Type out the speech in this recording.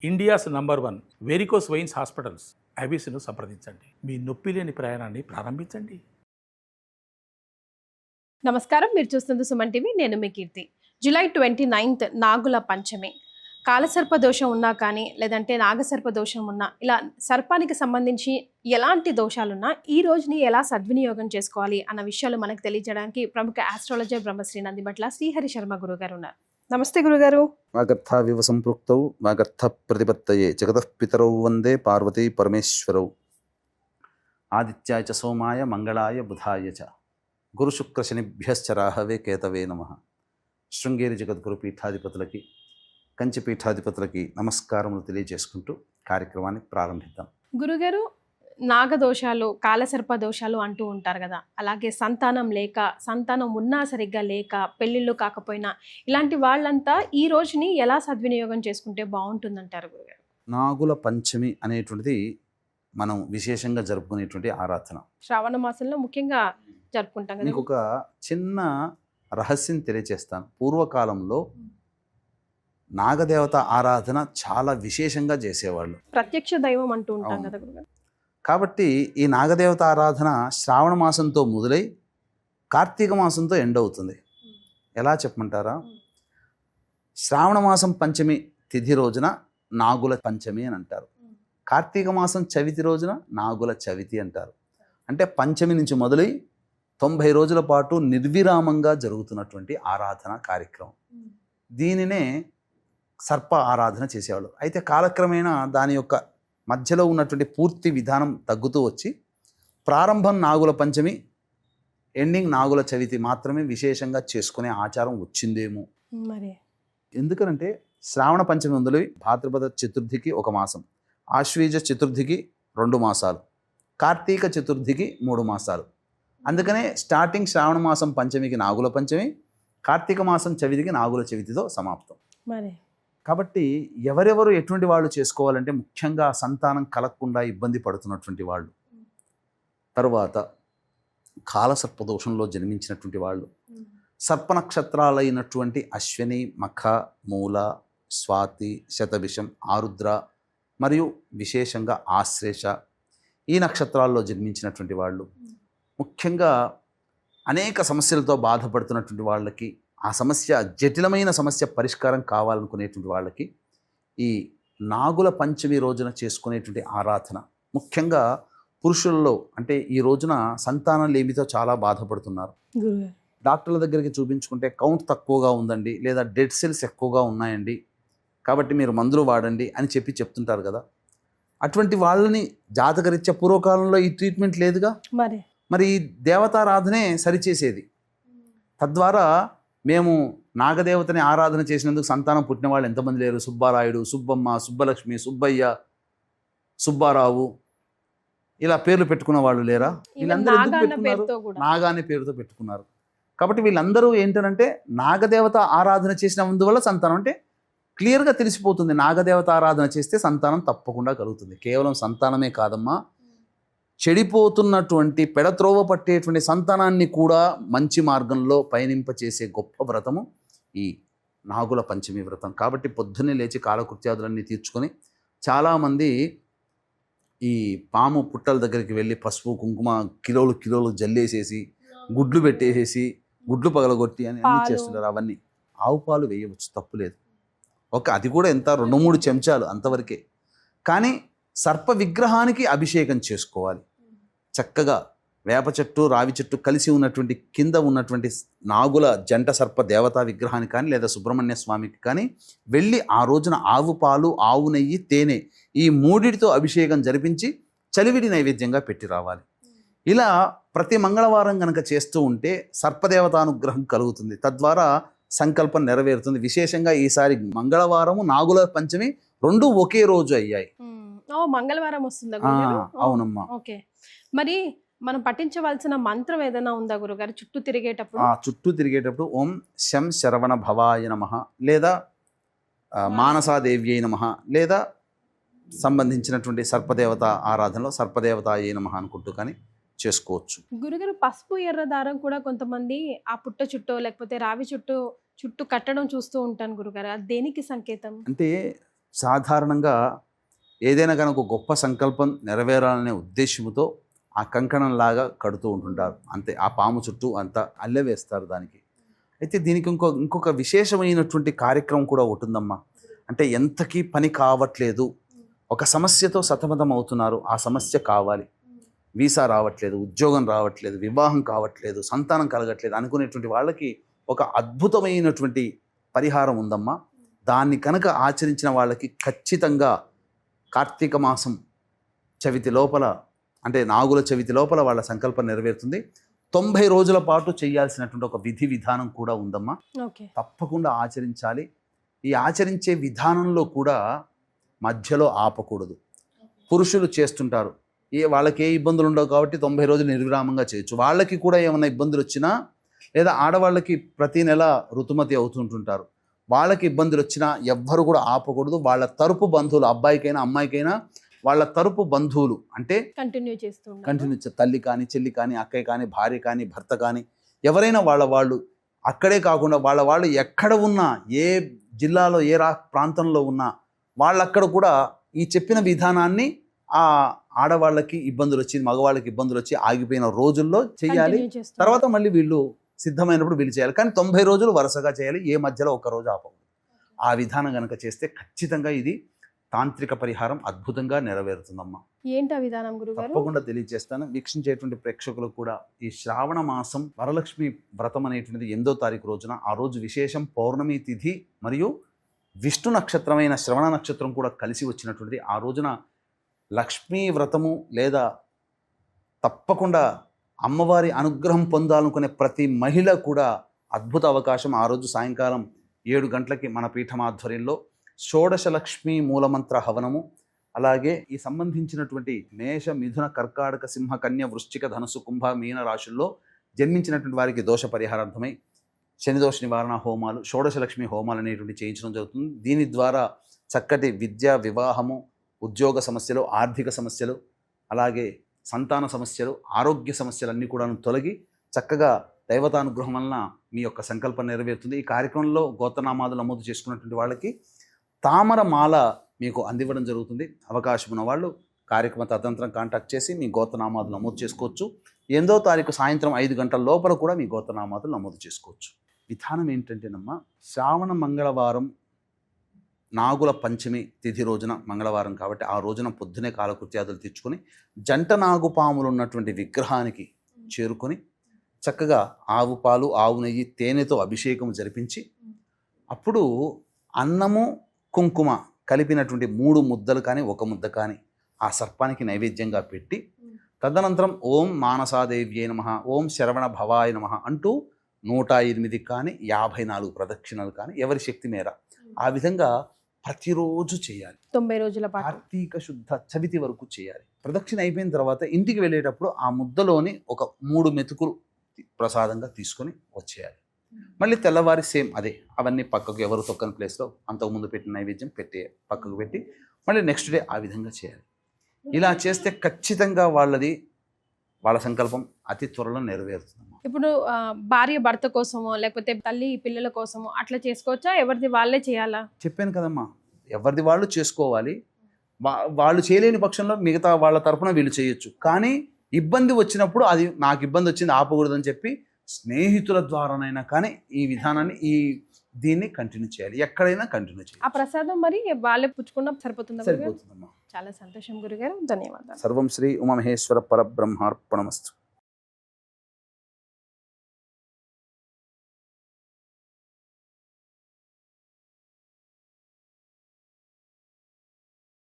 India's number 1 varicose veins hospitals ఐబీసీను సంప్రదించండి. మీ నొప్పి లేని ప్రయాణాన్ని ప్రారంభించండి. నమస్కారం, మీరు చూస్తుంది సుమన్ టీవీ. నేను మీ కీర్తి. జూలై 29 నాగుల పంచమి. కాలసర్ప దోషం ఉన్నా కానీ, లేదంటే నాగసర్ప దోషం ఉన్నా, ఇలా సర్పానికి సంబంధించి ఎలాంటి దోషాలున్నా ఈ రోజుని ఎలా సద్వినియోగం చేసుకోవాలి అన్న విషయాలు మనకు తెలియజేయడానికి ప్రముఖ ఆస్ట్రాలజర్ బ్రహ్మశ్రీ నందిబట్ల శ్రీహరి శర్మ గురుగారు ఉన్నారు. నమస్తే గురుగారు. వాగర్థావివ సంపృక్తౌ వాగర్థ ప్రతిపత్తయే జగతః పితరౌ వందే పార్వతీ పరమేశ్వరౌ. ఆదిత్యాయ చ సోమాయ మంగళాయ బుధాయ చ గురు శుక్ర శనిభ్యశ్చ రాహవే కేతవే నమః. శృంగేరి జగద్గురు పీఠాధిపతులకి, కంచి పీఠాధిపతులకి నమస్కారములు తెలియజేసుకుంటూ కార్యక్రమాన్ని ప్రారంభిద్దాం. గురుగారు, నాగదోషాలు, కాలసర్ప దోషాలు అంటూ ఉంటారు కదా, అలాగే సంతానం లేక, సంతానం ఉన్నా సరిగ్గా లేక, పెళ్ళిళ్ళు కాకపోయినా, ఇలాంటి వాళ్ళంతా ఈ రోజుని ఎలా సద్వినియోగం చేసుకుంటే బాగుంటుందంటారు గురుగారు? నాగుల పంచమి అనేటువంటిది మనం విశేషంగా జరుపుకునేటువంటి ఆరాధన. శ్రావణ మాసంలో ముఖ్యంగా జరుపుకుంటాం కదా. మీకు ఒక చిన్న రహస్యం తెలియజేస్తాను. పూర్వకాలంలో నాగదేవత ఆరాధన చాలా విశేషంగా చేసేవాళ్ళు. ప్రత్యక్ష దైవం అంటూ ఉంటాం కదా గురుగారు. కాబట్టి ఈ నాగదేవత ఆరాధన శ్రావణ మాసంతో మొదలై కార్తీక మాసంతో ఎండ్ అవుతుంది. ఎలా చెప్పమంటారా? శ్రావణ మాసం పంచమి తిథి రోజున నాగుల పంచమి అని అంటారు. కార్తీక మాసం చవితి రోజున నాగుల చవితి అంటారు. అంటే పంచమి నుంచి మొదలై 90 రోజుల పాటు నిర్విరామంగా జరుగుతున్నటువంటి ఆరాధన కార్యక్రమం. దీనినే సర్ప ఆరాధన చేసేవాళ్ళు. అయితే కాలక్రమేణా దాని యొక్క మధ్యలో ఉన్నటువంటి పూర్తి విధానం తగ్గుతూ వచ్చి ప్రారంభం నాగుల పంచమి, ఎండింగ్ నాగుల చవితి మాత్రమే విశేషంగా చేసుకునే ఆచారం వచ్చిందేమో మరి. ఎందుకనంటే శ్రావణ పంచమి మొదలు భాద్రపద చతుర్థికి 1 మాసం, ఆశ్వీజ చతుర్థికి 2 మాసాలు, కార్తీక చతుర్థికి 3 మాసాలు. అందుకనే స్టార్టింగ్ శ్రావణ మాసం పంచమికి నాగుల పంచమి, కార్తీక మాసం చవితికి నాగుల చవితితో సమాప్తం. మరి కాబట్టి ఎవరెవరు ఎటువంటి వాళ్ళు చేసుకోవాలంటే ముఖ్యంగా సంతానం కలగకుండా ఇబ్బంది పడుతున్నటువంటి వాళ్ళు, తరువాత కాలసర్పదోషంలో జన్మించినటువంటి వాళ్ళు, సర్ప నక్షత్రాలైనటువంటి అశ్విని, మఖ, మూల, స్వాతి, శతభిషం, ఆరుద్ర మరియు విశేషంగా ఆశ్లేష ఈ నక్షత్రాల్లో జన్మించినటువంటి వాళ్ళు, ముఖ్యంగా అనేక సమస్యలతో బాధపడుతున్నటువంటి వాళ్ళకి, ఆ సమస్య జటిలమైన సమస్య పరిష్కారం కావాలనుకునేటువంటి వాళ్ళకి ఈ నాగుల పంచమి రోజున చేసుకునేటువంటి ఆరాధన, ముఖ్యంగా పురుషుల్లో అంటే ఈ రోజున సంతానం లేమితో చాలా బాధపడుతున్నారు. డాక్టర్ల దగ్గరికి చూపించుకుంటే కౌంట్ తక్కువగా ఉందండి, లేదా డెడ్ సెల్స్ ఎక్కువగా ఉన్నాయండి, కాబట్టి మీరు మందులు వాడండి అని చెప్తుంటారు కదా. అటువంటి వాళ్ళని జాతకరీత్యా పూర్వకాలంలో ఈ ట్రీట్మెంట్ లేదుగా. మరి ఈ దేవతారాధనే సరిచేసేది. తద్వారా మేము నాగదేవతని ఆరాధన చేసినందుకు సంతానం పుట్టిన వాళ్ళు ఎంతమంది లేరు? సుబ్బారాయుడు, సుబ్బమ్మ, సుబ్బలక్ష్మి, సుబ్బయ్య, సుబ్బారావు ఇలా పేర్లు పెట్టుకున్న వాళ్ళు లేరా? వీళ్ళందరూ ఎందుకు పెట్టుకున్నారు? నాగా అనే పేరుతో పెట్టుకున్నారు. కాబట్టి వీళ్ళందరూ ఏంటంటే నాగదేవత ఆరాధన చేసినందువల్ల సంతానం అంటే క్లియర్గా తెలిసిపోతుంది. నాగదేవత ఆరాధన చేస్తే సంతానం తప్పకుండా కలుగుతుంది. కేవలం సంతానమే కాదమ్మా, చెడిపోతున్నటువంటి పెడత్రోవ పట్టేటువంటి సంతానాన్ని కూడా మంచి మార్గంలో పయనింపచేసే గొప్ప వ్రతము ఈ నాగుల పంచమి వ్రతం. కాబట్టి పొద్దున్నే లేచి కాలకృత్యాదులన్నీ తీర్చుకొని చాలామంది ఈ పాము పుట్టల దగ్గరికి వెళ్ళి పసుపు కుంకుమ కిలోలు జల్లేసేసి గుడ్లు పెట్టేసేసి గుడ్లు పగలగొట్టి అని అన్నీ చేస్తుంటారు. అవన్నీ ఆవు పాలు వేయవచ్చు, తప్పులేదు. అది కూడా ఎంత 2-3 చెంచాలు అంతవరకే. కానీ సర్ప విగ్రహానికి అభిషేకం చేసుకోవాలి. చక్కగా వేప చెట్టు, రావి చెట్టు కలిసి ఉన్నటువంటి కింద ఉన్నటువంటి నాగుల జంట సర్ప దేవతా విగ్రహానికి కానీ లేదా సుబ్రహ్మణ్య స్వామికి కానీ వెళ్ళి ఆ రోజున ఆవు పాలు, ఆవు నెయ్యి, తేనె ఈ 3టితో అభిషేకం జరిపించి చలివిడి నైవేద్యంగా పెట్టి రావాలి. ఇలా ప్రతి మంగళవారం కనుక చేస్తూ ఉంటే సర్పదేవతానుగ్రహం కలుగుతుంది. తద్వారా సంకల్పం నెరవేరుతుంది. విశేషంగా ఈసారి మంగళవారము, నాగుల పంచమి 2 ఒకే రోజు అయ్యాయి. మంగళవారం వస్తుందా? అవునమ్మా. ఓకే. మరి మనం పఠించవలసిన మంత్రం ఏదైనా ఉందా గురుగారు చుట్టూ తిరిగేటప్పుడు? ఓం శం శరవణ భవాయ నమః, లేదా మానసాదేవ్యై నమః, లేదా సంబంధించినటువంటి సర్పదేవత ఆరాధనలో సర్పదేవతాయై నమః అనుకుంటూ కానీ చేసుకోవచ్చు. గురుగారు, పసుపు ఎర్ర దారం కూడా కొంతమంది ఆ పుట్ట చుట్టూ లేకపోతే రావి చుట్టూ కట్టడం చూస్తూ ఉంటాను గురుగారు. అది దేనికి సంకేతం? అంటే సాధారణంగా ఏదైనా కనుక ఒక గొప్ప సంకల్పం నెరవేరాలనే ఉద్దేశంతో ఆ కంకణంలాగా కడుతూ ఉంటుంటారు, అంతే. ఆ పాము చుట్టూ అంతా అల్లెవేస్తారు దానికి. అయితే దీనికి ఇంకొక విశేషమైనటువంటి కార్యక్రమం కూడా ఉంటుందమ్మా. అంటే ఎంతకీ పని కావట్లేదు, ఒక సమస్యతో సతమతం అవుతున్నారు, ఆ సమస్య కావాలి, వీసా రావట్లేదు, ఉద్యోగం రావట్లేదు, వివాహం కావట్లేదు, సంతానం కలగట్లేదు అనుకునేటువంటి వాళ్ళకి ఒక అద్భుతమైనటువంటి పరిహారం ఉందమ్మా. దాన్ని కనుక ఆచరించిన వాళ్ళకి ఖచ్చితంగా కార్తీక మాసం చవితి లోపల, అంటే నాగుల చవితి లోపల వాళ్ళ సంకల్పం నెరవేరుతుంది. 90 రోజుల పాటు చేయాల్సినటువంటి ఒక విధి విధానం కూడా ఉందమ్మా. ఓకే. తప్పకుండా ఆచరించాలి. ఈ ఆచరించే విధానంలో కూడా మధ్యలో ఆపకూడదు. పురుషులు చేస్తుంటారు, వాళ్ళకి ఏ ఇబ్బందులు ఉండవు కాబట్టి 90 రోజులు నిర్విరామంగా చేయొచ్చు. వాళ్ళకి కూడా ఏమైనా ఇబ్బందులు వచ్చినా, లేదా ఆడవాళ్ళకి ప్రతి నెల ఋతుమతి అవుతుంటుంటారు, వాళ్ళకి ఇబ్బందులు వచ్చినా ఎవ్వరు కూడా ఆపకూడదు. వాళ్ళ తరపు బంధువులు, అబ్బాయికైనా అమ్మాయికైనా వాళ్ళ తరపు బంధువులు, అంటే కంటిన్యూ తల్లి కానీ, చెల్లి కానీ, అక్కయ్య కానీ, భార్య కానీ, భర్త కానీ, ఎవరైనా వాళ్ళు అక్కడే కాకుండా వాళ్ళు ఎక్కడ ఉన్నా, ఏ జిల్లాలో ఏ ప్రాంతంలో ఉన్నా వాళ్ళక్కడ కూడా ఈ చెప్పిన విధానాన్ని ఆ ఆడవాళ్ళకి ఇబ్బందులు వచ్చి, మగవాళ్ళకి ఇబ్బందులు వచ్చి ఆగిపోయిన రోజుల్లో చేయాలి. తర్వాత మళ్ళీ వీళ్ళు సిద్ధమైనప్పుడు వీళ్ళు చేయాలి. కానీ 90 రోజులు వరుసగా చేయాలి, ఏ మధ్యలో ఒక రోజు ఆపకూడదు. ఆ విధానం కనుక చేస్తే ఖచ్చితంగా ఇది తాంత్రిక పరిహారం అద్భుతంగా నెరవేరుతుందమ్మా. ఏంటి ఆ విధానం గురుగారు? తప్పకుండా తెలియజేస్తాను. వీక్షించేటువంటి ప్రేక్షకులకు కూడా ఈ శ్రావణ మాసం వరలక్ష్మి వ్రతం అనేటువంటిది 8వ తారీఖు రోజున, ఆ రోజు విశేషం పౌర్ణమి తిథి మరియు విష్ణు నక్షత్రమైన శ్రవణ నక్షత్రం కూడా కలిసి వచ్చినటువంటిది. ఆ రోజున లక్ష్మీ వ్రతము లేదా తప్పకుండా అమ్మవారి అనుగ్రహం పొందాలనుకునే ప్రతి మహిళ కూడా అద్భుత అవకాశం. ఆ రోజు సాయంకాలం 7 గంటలకి మన పీఠం ఆధ్వర్యంలో షోడశ లక్ష్మీ మూలమంత్ర హవనము, అలాగే ఈ సంబంధించినటువంటి మేష, మిథున, కర్కాటక, సింహ, కన్య, వృశ్చిక, ధనుసు, కుంభ, మీన రాశుల్లో జన్మించినటువంటి వారికి దోష పరిహారార్థమై శనిదోష నివారణ హోమాలు, షోడశ లక్ష్మి హోమాలు అనేటువంటి చేయించడం జరుగుతుంది. దీని ద్వారా చక్కటి విద్య, వివాహము, ఉద్యోగ సమస్యలు, ఆర్థిక సమస్యలు, అలాగే సంతాన సమస్యలు, ఆరోగ్య సమస్యలన్నీ కూడా తొలగి చక్కగా దైవతానుగ్రహం వలన మీ యొక్క సంకల్పం నెరవేరుతుంది. ఈ కార్యక్రమంలో గోత్రనామాలు నమోదు చేసుకున్నటువంటి వాళ్ళకి తామర మాల మీకు అందివ్వడం జరుగుతుంది. అవకాశం ఉన్న వాళ్ళు కార్యక్రమ తదనంతరం కాంటాక్ట్ చేసి మీ గోత్రనామాలు నమోదు చేసుకోవచ్చు. 8వ తారీఖు సాయంత్రం 5 గంటల లోపల కూడా మీ గోత్రనామాలు నమోదు చేసుకోవచ్చు. విధానం ఏంటంటేనమ్మా, శ్రావణ మంగళవారం నాగుల పంచమి తిథి రోజున, మంగళవారం కాబట్టి ఆ రోజున పొద్దునే కాలకృత్యాదులు తెచ్చుకొని జంట నాగుపాములు ఉన్నటువంటి విగ్రహానికి చేరుకొని చక్కగా ఆవు పాలు, ఆవు నెయ్యి, తేనెతో అభిషేకం జరిపించి, అప్పుడు అన్నము, కుంకుమ కలిపినటువంటి 3 ముద్దలు కానీ 1 ముద్ద కానీ ఆ సర్పానికి నైవేద్యంగా పెట్టి, తదనంతరం ఓం మానసాదేవ్యై నమః, ఓం శరవణ భవాయ నమః అంటూ 108 కానీ 54 ప్రదక్షిణలు కానీ ఎవరి శక్తి మేర ఆ విధంగా ప్రతిరోజు చేయాలి. 90 రోజుల పాటు కార్తీక శుద్ధ చవితి వరకు చేయాలి. ప్రదక్షిణ అయిపోయిన తర్వాత ఇంటికి వెళ్ళేటప్పుడు ఆ ముద్దలోని ఒక 3 మెతుకులు ప్రసాదంగా తీసుకొని వచ్చేయాలి. మళ్ళీ తెల్లవారి సేమ్ అదే, అవన్నీ పక్కకు ఎవరు తొక్కని ప్లేస్లో అంతకుముందు పెట్టిన నైవేద్యం పెట్టి పక్కకు పెట్టి మళ్ళీ నెక్స్ట్ డే ఆ విధంగా చేయాలి. ఇలా చేస్తే ఖచ్చితంగా వాళ్ళ సంకల్పం అతి త్వరలో నెరవేరుతుంది. ఇప్పుడు భార్య భర్త కోసమో లేకపోతే తల్లి పిల్లల కోసమో అట్లా చేసుకోవచ్చా? ఎవరిది వాళ్ళే చేయాలా? చెప్పాను కదమ్మా, ఎవరిది వాళ్ళు చేసుకోవాలి. వాళ్ళు చేయలేని పక్షంలో మిగతా వాళ్ళ తరపున వీళ్ళు చేయొచ్చు. కానీ ఇబ్బంది వచ్చినప్పుడు అది నాకు ఇబ్బంది వచ్చింది ఆపకూడదని చెప్పి స్నేహితుల ద్వారానైనా కానీ ఈ విధానాన్ని దీన్ని కంటిన్యూ చేయాలి. ఎక్కడైనా కంటిన్యూ చేయాలి. ఆ ప్రసాదం మరి వాళ్ళే పుచ్చుకున్నా సరిపోతుందమ్మా. చాలా సంతోషం గురుగారు, ధన్యవాదాలు. సర్వం శ్రీ ఉమామహేశ్వర పరబ్రహ్మార్పణమస్తు.